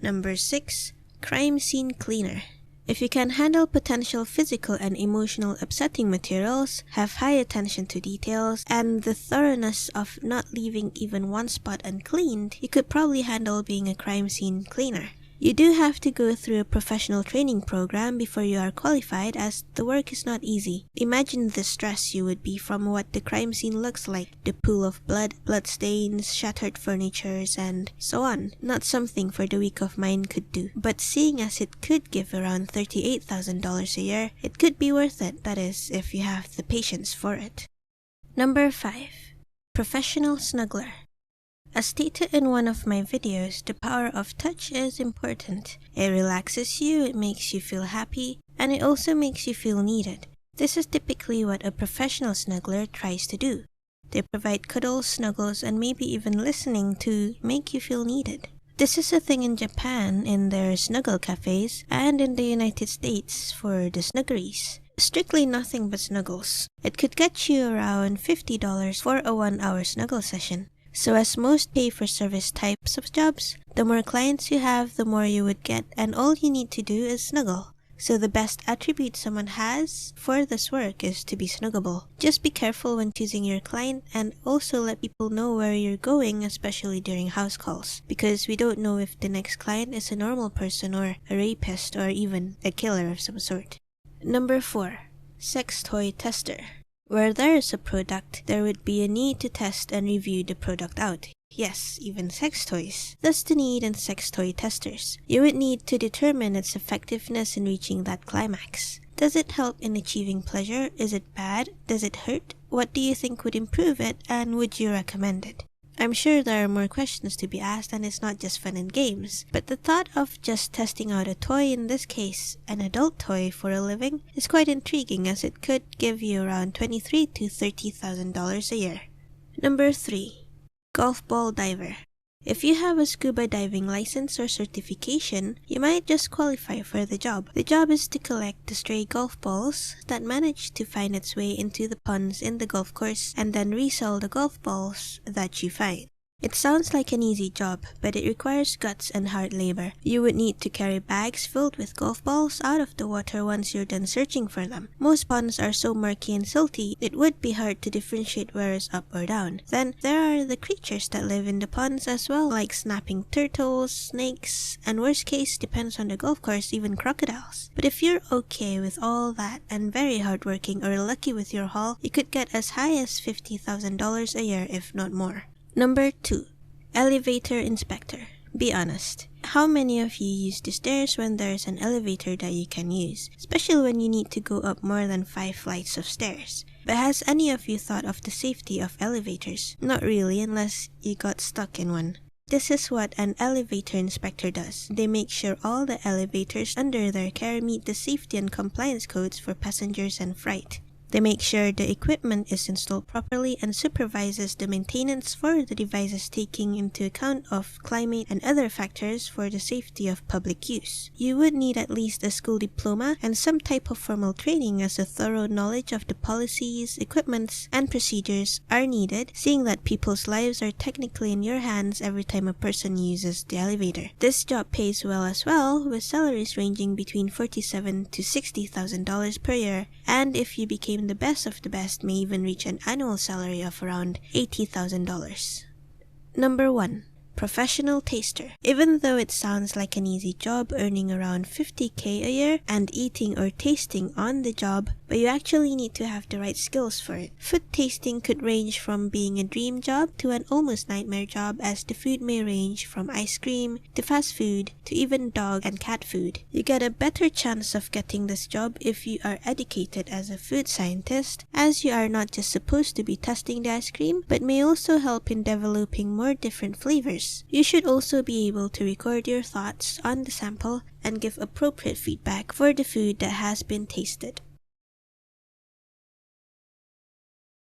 Number 6. Crime Scene Cleaner. If you can handle potential physical and emotional upsetting materials, have high attention to details, and the thoroughness of not leaving even one spot uncleaned, you could probably handle being a crime scene cleaner. You do have to go through a professional training program before you are qualified, as the work is not easy. Imagine the stress you would be from what the crime scene looks like. The pool of blood, bloodstains, shattered furnitures, and so on. Not something for the weak of mind could do. But seeing as it could give around $38,000 a year, it could be worth it, that is, if you have the patience for it. Number 5. Professional Snuggler. As stated in one of my videos, the power of touch is important. It relaxes you, it makes you feel happy, and it also makes you feel needed. This is typically what a professional snuggler tries to do. They provide cuddles, snuggles, and maybe even listening to make you feel needed. This is a thing in Japan in their snuggle cafes, and in the United States for the snuggeries. Strictly nothing but snuggles. It could get you around $50 for a 1-hour snuggle session. So as most pay-for-service types of jobs, the more clients you have, the more you would get, and all you need to do is snuggle. So the best attribute someone has for this work is to be snuggable. Just be careful when choosing your client, and also let people know where you're going, especially during house calls, because we don't know if the next client is a normal person or a rapist or even a killer of some sort. Number 4. Sex Toy Tester. Where there is a product, there would be a need to test and review the product out. Yes, even sex toys. Thus the need in sex toy testers. You would need to determine its effectiveness in reaching that climax. Does it help in achieving pleasure? Is it bad? Does it hurt? What do you think would improve it, and would you recommend it? I'm sure there are more questions to be asked, and it's not just fun and games, but the thought of just testing out a toy, in this case an adult toy, for a living is quite intriguing, as it could give you around $23,000 to $30,000 a year. Number 3. Golf Ball Diver. If you have a scuba diving license or certification, you might just qualify for the job. The job is to collect the stray golf balls that manage to find its way into the ponds in the golf course, and then resell the golf balls that you find. It sounds like an easy job, but it requires guts and hard labor. You would need to carry bags filled with golf balls out of the water once you're done searching for them. Most ponds are so murky and silty, it would be hard to differentiate where is up or down. Then there are the creatures that live in the ponds as well, like snapping turtles, snakes, and worst case, depends on the golf course, even crocodiles. But if you're okay with all that and very hardworking or lucky with your haul, you could get as high as $50,000 a year, if not more. Number 2. Elevator Inspector. Be honest. How many of you use the stairs when there's an elevator that you can use, especially when you need to go up more than 5 flights of stairs? But has any of you thought of the safety of elevators? Not really, unless you got stuck in one. This is what an elevator inspector does. They make sure all the elevators under their care meet the safety and compliance codes for passengers and freight. They make sure the equipment is installed properly and supervises the maintenance for the devices, taking into account of climate and other factors for the safety of public use. You would need at least a school diploma and some type of formal training, as a thorough knowledge of the policies, equipments, and procedures are needed, seeing that people's lives are technically in your hands every time a person uses the elevator. This job pays well as well, with salaries ranging between $47,000 to $60,000 per year, and if you became the best of the best, may even reach an annual salary of around $80,000. Number 1. Professional Taster. Even though it sounds like an easy job, earning around $50,000 a year and eating or tasting on the job, but you actually need to have the right skills for it. Food tasting could range from being a dream job to an almost nightmare job, as the food may range from ice cream to fast food to even dog and cat food. You get a better chance of getting this job if you are educated as a food scientist, as you are not just supposed to be testing the ice cream, but may also help in developing more different flavors. You should also be able to record your thoughts on the sample and give appropriate feedback for the food that has been tasted.